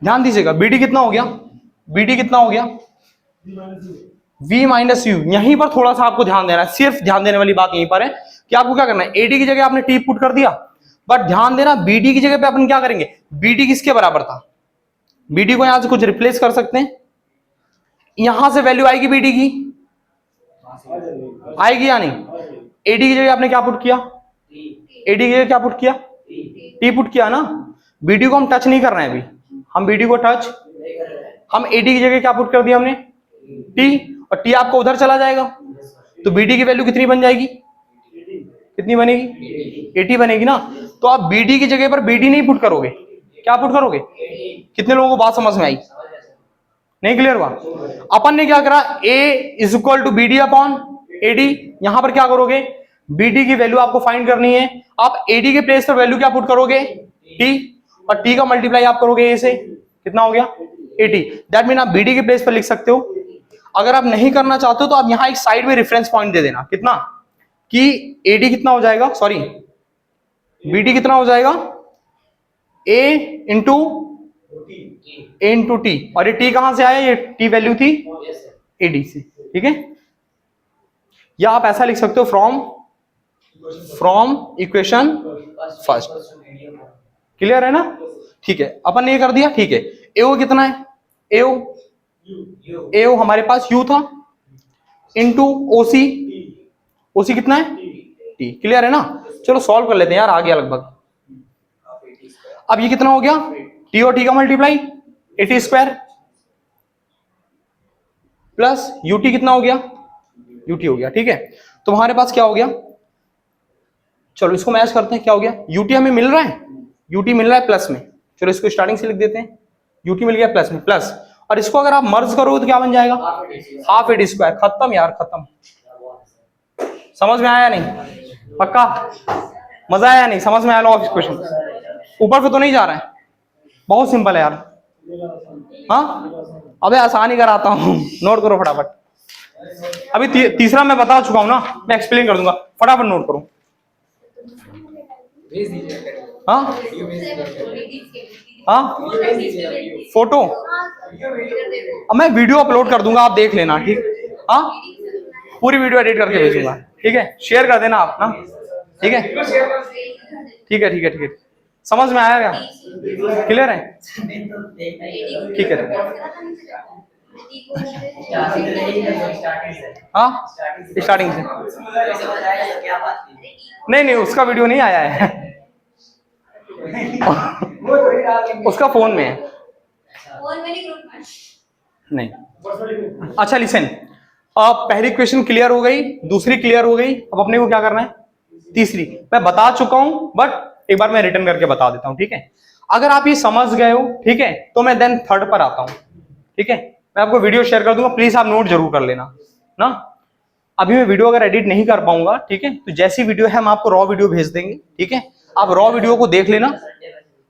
ध्यान दीजिएगा, बीडी कितना हो गया? बीडी कितना हो गया? v minus you. यहीं पर थोड़ा सा आपको ध्यान देना है, सिर्फ ध्यान देने वाली बात यहीं पर है कि आपको क्या करना है, एडी की जगह आपने टी पुट कर दिया, बट ध्यान देना बीडी की जगह पे अपन क्या करेंगे, बीडी किसके बराबर था? बीडी को यहां से कुछ रिप्लेस कर सकते हैं, यहां से वैल्यू आएगी बीडी की, आएगी या नहीं? एडी की जगह आपने क्या पुट किया? एडी की जगह क्या पुट किया? टी पुट किया ना। बीडी को हम टच नहीं कर रहे हैं अभी, हम बीडी को टच, हम एडी की जगह क्या पुट कर दिया हमने? टी, और टी आपको उधर चला जाएगा, तो बीडी की वैल्यू कितनी बन जाएगी? कितनी बनेगी? 80 बनेगी ना। तो आप बीडी की जगह पर बीडी नहीं पुट करोगे, क्या पुट करोगे? कितने लोगों को बात समझ में आई? नहीं क्लियर हुआ? अपन ने क्या करा, A is equal to B D upon AD. यहां पर क्या करोगे, बीडी की वैल्यू आपको फाइंड करनी है, आप एडी के प्लेस पर वैल्यू क्या पुट करोगे? टी, और टी का मल्टीप्लाई आप करोगे ए से, कितना हो गया? 80। दैट मीन आप बीडी के प्लेस पर लिख सकते हो। अगर आप नहीं करना चाहते हो तो आप यहां एक साइड में रेफरेंस पॉइंट दे देना, कितना कि एडी कितना हो जाएगा, सॉरी बीडी कितना हो जाएगा, ए इंटू टी, और ये टी कहां से आया? ये टी वैल्यू थी एडी से, ठीक है। या आप ऐसा लिख सकते हो फ्रॉम इक्वेशन फर्स्ट, क्लियर है ना? ठीक है, अपन ने ये कर दिया, ठीक है। एओ कितना है? एओ हमारे पास यू था इंटू ओसी, ओसी कितना है? टी, क्लियर है ना? चलो सॉल्व कर लेते हैं यार, आ गया लगभग। अब ये कितना हो गया? टी और टी का मल्टीप्लाई 80 स्क्वायर प्लस यूटी कितना हो गया? यूटी हो गया, ठीक है। तो हमारे पास क्या हो गया, चलो इसको मैच करते हैं, क्या हो गया? यूटी हमें मिल रहा है, यूटी मिल रहा है प्लस में, चलो इसको स्टार्टिंग से लिख देते हैं, यूटी मिल गया प्लस में, प्लस, और इसको अगर आप मर्ज करोगे तो क्या बन जाएगा? Half AD square. खत्म यार, खत्म। समझ में आया नहीं? पक्का मजा आया नहीं? समझ में आया? लो क्वेश्चन ऊपर पे तो नहीं जा रहा है, बहुत सिंपल है यार। हाँ अबे आसान ही कराता हूँ, नोट करो फटाफट। अभी तीसरा मैं बता चुका हूं ना, मैं एक्सप्लेन कर दूंगा, फटाफट नोट करो। हाँ हाँ फोटो, अब मैं वीडियो अपलोड कर दूंगा, आप देख लेना, ठीक? हाँ पूरी वीडियो एडिट करके भेजूंगा, ठीक है। शेयर कर देना आप ना, ठीक है? ठीक है ठीक है ठीक है, समझ में आया क्या? क्लियर है? ठीक है। हाँ स्टार्टिंग से नहीं, उसका वीडियो नहीं आया है उसका फोन में है, नहीं। अच्छा लिसन, अब पहली क्वेश्चन क्लियर हो गई, दूसरी क्लियर हो गई, अब अपने को क्या करना है? तीसरी मैं बता चुका हूं, बट एक बार मैं रिटर्न करके बता देता हूं, ठीक है? अगर आप ये समझ गए हो, ठीक है, तो मैं देन थर्ड पर आता हूं, ठीक है? मैं आपको वीडियो शेयर कर दूंगा, प्लीज आप नोट जरूर कर लेना ना। अभी मैं वीडियो अगर एडिट नहीं कर पाऊंगा, ठीक है, तो जैसी वीडियो है हम आपको रॉ वीडियो भेज देंगे, ठीक है? आप रॉ वीडियो को देख लेना,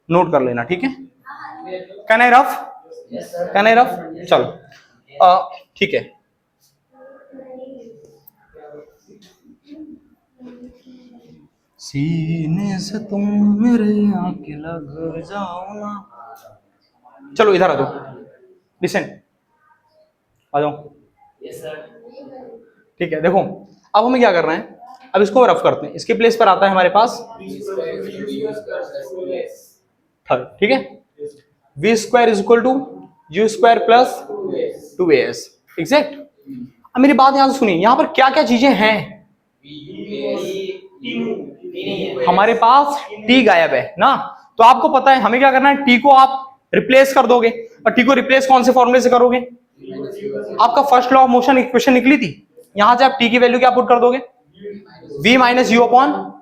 नोट कर लेना, ठीक है? Can I rough? Can I rough? चलो ठीक है। सीने से तुम मेरे आके लग जाओ ना, चलो इधर आ जाओ, लिसन आ जाओ, ठीक है। देखो अब हमें क्या करना है, अब इसको रफ करते हैं, इसके प्लेस पर आता है हमारे पास थर्ड, ठीक है? V square is equal to U square plus 2as, exact. अब मेरी बात यहां से सुनिए, यहां पर क्या क्या चीजें हैं? हमारे पास टी गायब है ना, तो आपको पता है हमें क्या करना है, टी को आप रिप्लेस कर दोगे, और टी को रिप्लेस कौन से फॉर्मूले से करोगे? आपका first law of motion equation निकली थी, यहां से आप टी की वैल्यू क्या पुट कर दोगे? v माइनस यू अपॉन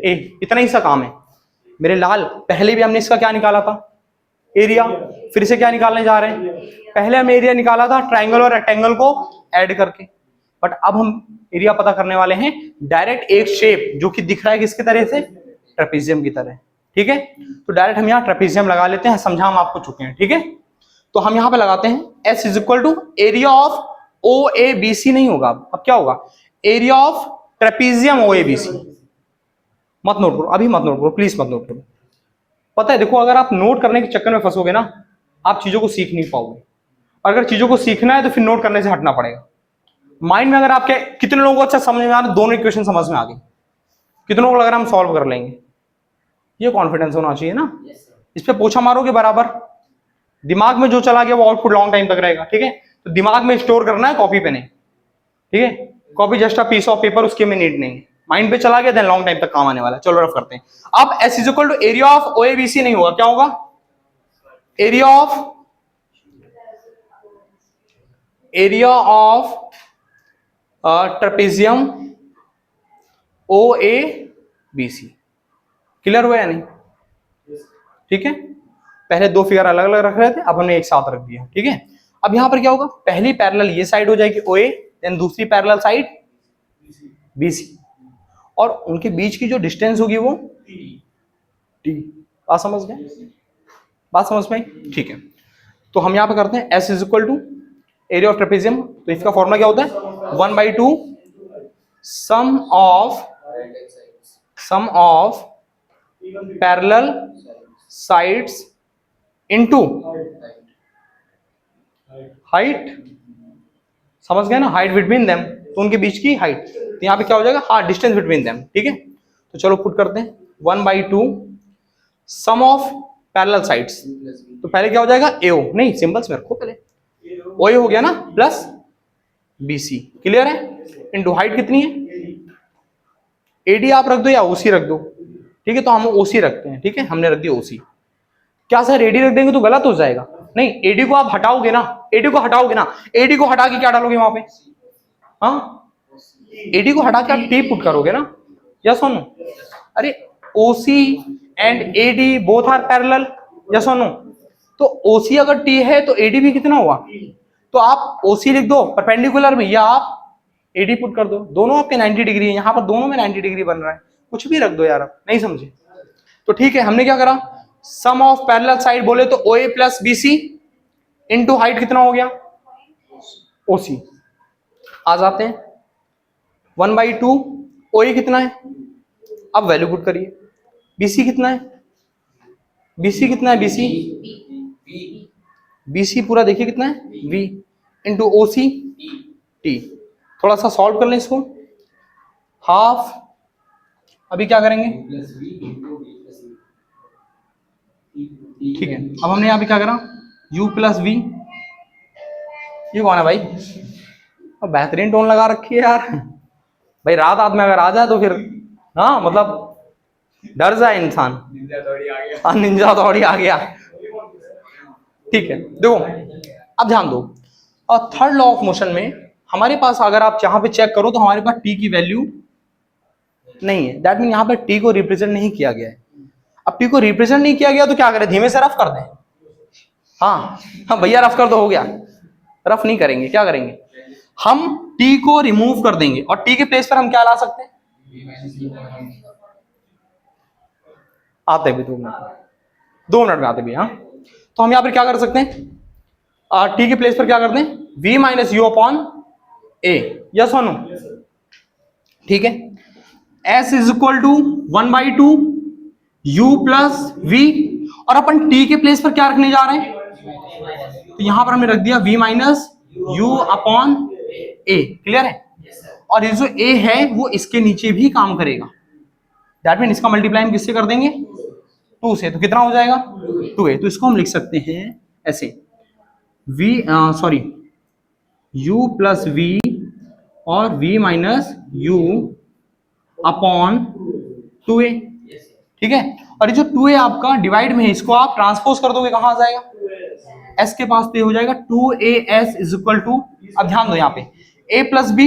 ए, इतना ही सा काम है मेरे लाल। पहले भी हमने इसका क्या निकाला था? एरिया। फिर से क्या निकालने जा रहे हैं? पहले हम एरिया निकाला था ट्राइंगल और रेक्टेंगल को ऐड करके, बट अब हम एरिया पता करने वाले हैं डायरेक्ट एक शेप जो कि दिख रहा है किसकी तरह से? ट्रेपेजियम की तरह, ठीक है? तो डायरेक्ट हम यहाँ ट्रेपेजियम लगा लेते हैं, समझा हम आपको चुके हैं, ठीक है? तो हम यहाँ पे लगाते हैं S is equal to area of O A B C नहीं होगा, अब क्या होगा, area of trapezium O A B C. मत नोट करो अभी, मत नोट करो प्लीज, मत नोट करो। पता है देखो, अगर आप नोट करने के चक्कर में फंसोगे ना, आप चीजों को सीख नहीं पाओगे। अगर चीजों को सीखना है तो फिर नोट करने से हटना पड़ेगा। माइंड में अगर आपके, कितने लोगों को अच्छा समझ में आ रहा है, दोनों इक्वेशन समझ में आ गई, कितनों को लग रहा है हम सॉल्व कर लेंगे? ये कॉन्फिडेंस होना चाहिए ना। इस पे पोछा मारोगे बराबर, दिमाग में जो चला गया वो आउटपुट लॉन्ग टाइम तक रहेगा। ठीक है, तो दिमाग में स्टोर करना है, कॉपी पे नहीं। ठीक है, copy just a piece of paper, उसके में नीड नहीं है। माइंड पे चला गया देन लॉन्ग टाइम तक काम आने वाला है। चलो रफ करते हैं। अब S is equal to area of O A B C नहीं होगा, क्या होगा, area of trapezium O A B C. Clear हुआ या नहीं? ठीक है, पहले दो फिगर अलग अलग रख रहे थे, अब हमने एक साथ रख दिया। ठीक है, अब यहां पर क्या होगा, पहली पैरेलल ये साइड हो जाएगी ओ ए, देन दूसरी पैरेलल साइड बी सी, और उनके बीच की जो डिस्टेंस होगी वो टी। बात समझ गए? बात समझ में? ठीक है, तो हम यहां पे करते हैं S is equal to area of trapezium. तो इसका फॉर्मूला क्या होता है, 1/2 sum of parallel sides into height. समझ गए ना, हाइट बिटवीन देम, तो उनके बीच की हाइट। तो यहाँ पे क्या हो जाएगा, हाँ, डिस्टेंस बिटवीन देम। ठीक है, तो चलो पुट करते हैं 1/2 सम ऑफ पैरेलल साइड्स। तो पहले क्या हो जाएगा, एओ, नहीं सिंबल्स में रखो पहले, ओ ए हो गया ना, प्लस बी सी। क्लियर है? इनटू हाइट कितनी है, एडी आप रख दो या ओसी रख दो। ठीक है, तो हम ओसी रखते हैं। ठीक है, हमने रख दिया ओसी। क्या सर एडी रख देंगे तो गलत हो जाएगा? नहीं, एडी को आप हटाओगे ना, एडी को हटाओगे ना, एडी को हटा के क्या डालोगे वहां पे, हाँ, एडी को हटा के आप टी पुट करोगे ना, यस और नो? अरे OC and AD both are parallel, yes और नो? तो ओसी अगर टी है तो एडी भी कितना हुआ, तो आप ओसी लिख दो परपेंडिकुलर में, या आप एडी पुट कर दो, दोनों आपके 90 डिग्री है, यहाँ पर दोनों में 90 डिग्री बन रहा है, कुछ भी रख दो यार, आप नहीं समझे? तो ठीक है, हमने क्या करा, सम ऑफ पैरेलल साइड बोले तो O A plus B C into height कितना हो गया, ओसी। आ जाते हैं 1/2 ओ ए कितना है, अब वैल्यू पुट करिए, बीसी कितना है, बीसी कितना है, बीसी पूरा देखिए कितना है, V into O C T. थोड़ा सा सॉल्व कर लें इसको, हाफ, अभी क्या करेंगे, ठीक है, अब हमने यहाँ पे क्या करा, u प्लस वी, ये कौन है भाई, अब बेहतरीन टोन लगा रखी है यार भाई, रात में अगर आ जाए तो फिर हाँ, मतलब डर जाए इंसान, हाँ, निंजा दौड़ी आ गया। ठीक है, देखो अब ध्यान दो, और थर्ड लॉ ऑफ मोशन में हमारे पास, अगर आप यहाँ पे चेक करो तो हमारे पास t की वैल्यू नहीं है, दैट मीन यहाँ पे t को रिप्रेजेंट नहीं किया गया है। अब t को रिप्रेजेंट नहीं किया गया तो क्या करें, धीमे से रफ कर दें, हाँ हाँ भैया रफ कर दो, हो गया, रफ नहीं करेंगे, क्या करेंगे, हम t को रिमूव कर देंगे और t के प्लेस पर हम क्या ला सकते हैं, आते भी 2 मिनट में आते भी, हाँ। तो हम यहाँ पर क्या कर सकते हैं, t के प्लेस पर क्या करते हैं, v minus U upon A, yes और नो? ठीक है, s is equal to 1/2 u plus v, और अपन t के प्लेस पर क्या रखने जा रहे हैं, तो यहां पर हमने रख दिया v माइनस यू अपॉन ए। क्लियर है? और ये जो a है वो इसके नीचे भी काम करेगा, दैट मीन इसका मल्टीप्लाई हम किससे कर देंगे, 2 से, तो कितना हो जाएगा, 2a। तो इसको हम लिख सकते हैं ऐसे, u प्लस v और v minus U upon 2a। ठीक है, और ये जो 2a आपका डिवाइड में है, इसको आप ट्रांसपोज कर दोगे, कहां आ जाएगा, s के पास, तो ये हो जाएगा 2as इज इक्वल टू, अब ध्यान दो यहाँ पे a plus b,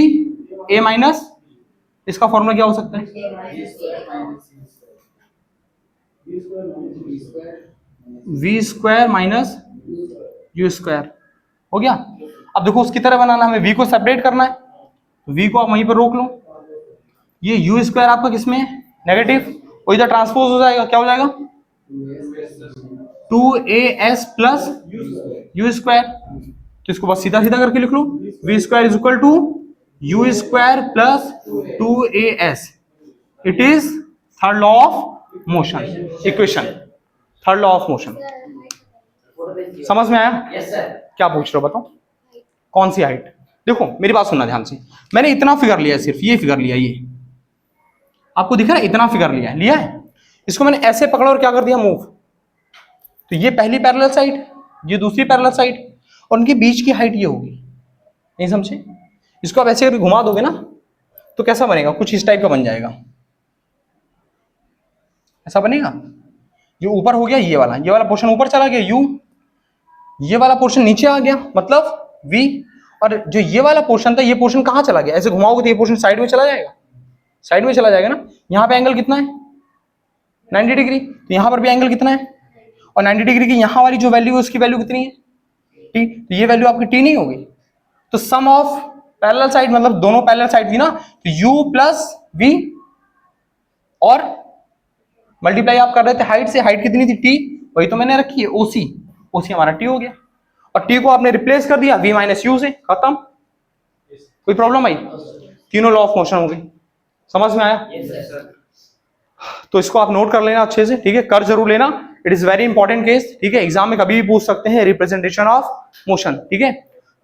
a minus, इसका फॉर्मूला क्या हो सकता है, v square minus u square, हो गया। अब देखो उसकी तरह बनाना, हमें v को सेपरेट करना है, v को आप वहीं पर रोक लो, ये u स्क्वायर आपका किसमें है, नेगेटिव, वो इधर ट्रांसपोज हो जाएगा, क्या हो जाएगा, 2as प्लस u स्क्वायर। तो इसको बस सीधा सीधा करके लिख लो, V square is equal to U square plus 2as, it is third law of motion equation, third law of motion. समझ में आया? Yes sir. क्या पूछ रहे हो बताओ? कौन सी हाइट? देखो मेरी बात सुनना ध्यान से, मैंने इतना फिगर लिया है, सिर्फ ये फिगर लिया, ये आपको दिख रहा है, इतना फिगर लिया है, इसको मैंने ऐसे पकड़ा और क्या कर दिया, मूव। तो ये पहली पैरेलल साइड, ये दूसरी पैरेलल साइड, और उनके बीच की हाइट ये होगी। नहीं समझे? इसको आप ऐसे करके घुमा दोगे ना तो कैसा बनेगा, कुछ इस टाइप का बन जाएगा, ऐसा बनेगा। ये ऊपर हो गया, ये वाला पोर्शन ऊपर चला गया u, ये वाला पोर्शन नीचे आ गया, मतलब v, और जो ये वाला पोर्शन था, ये पोर्शन कहाँ चला गया, ऐसे घुमाओगे तो ये पोर्शन साइड में चला जाएगा, साइड में चला जाएगा ना। यहाँ पे एंगल कितना है, 90 डिग्री, तो यहाँ पर भी एंगल कितना है, और 90 डिग्री की यहाँ वाली जो वैल्यू है उसकी वैल्यू कितनी है, t, तो ये वैल्यू आपकी t नहीं होगी। तो सम ऑफ पैरेलल साइड, मतलब दोनों पैरेलल साइड थी ना, तो u प्लस v, और मल्टीप्लाई आप कर रहे थे हाइट से, हाइट कितनी थी, t, वही तो मैंने रखी है, ओसी हमारा t हो गया, और t को आपने रिप्लेस कर दिया v माइनस यू से, खत्म। कोई प्रॉब्लम आई? तीनों लॉ ऑफ मोशन हो गई। समझ में आया? Yes sir. तो इसको आप नोट कर लेना अच्छे से, ठीक है, कर जरूर लेना, it is very important case, ठीक है, एग्जाम में कभी भी पूछ सकते हैं, रिप्रेजेंटेशन ऑफ मोशन, ठीक है।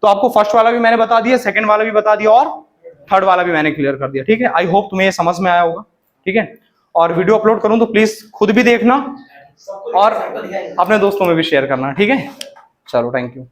तो आपको फर्स्ट वाला भी मैंने बता दिया, सेकंड वाला भी बता दिया, और थर्ड वाला भी मैंने क्लियर कर दिया, ठीक है। आई होप तुम्हें ये समझ में आया होगा, ठीक है। और वीडियो अपलोड करूं तो प्लीज खुद भी देखना और अपने दोस्तों में भी शेयर करना, ठीक है। चलो, थैंक यू।